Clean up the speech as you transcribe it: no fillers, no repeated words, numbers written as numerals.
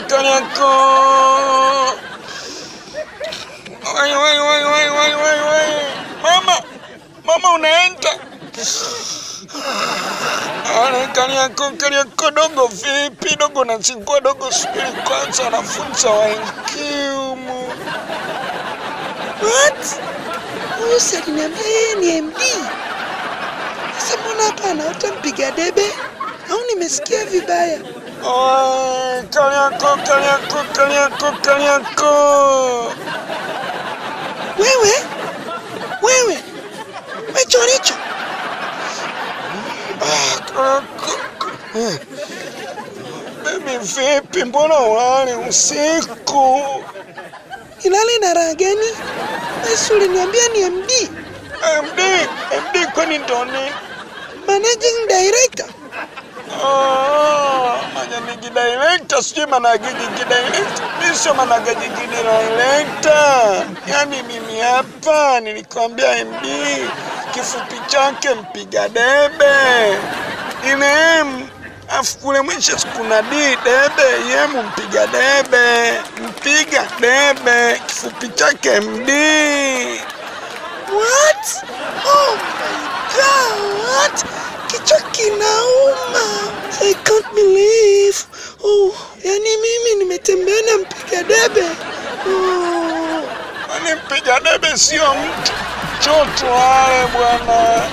Kalianko. Wai. Mama unaenda. Kalianko dogo vipi? Dogo nasingua dogo, subiri kwanza, wanafunza waingiumu. What? Usi aliniambia yeye ni MD. Sasa mbona hapa anaota mpiga debe? Au nimesikia vibaya? Kalianko. Wewe choricho. Baby vipi, mbona ulale usiku? Ilale na raha gani? Wewe uliniambia ni MD. MD kwani ndo nini? Managing Director. Managing Director, sijui managing Director. Mimi sio managing Director. Yaani mimi hapa nilikwambia MD, kifupi chake mpiga debe. Ile M, afu kule mwisho kuna D, debe, yemu mpiga debe. Mpiga debe, kifupi chake MD. What? Oh my God! Kichwa kinauma. I can't believe. Yani mimi nimetembea na mpiga debe. Mpiga debe sio mtu. Choto wale bwana.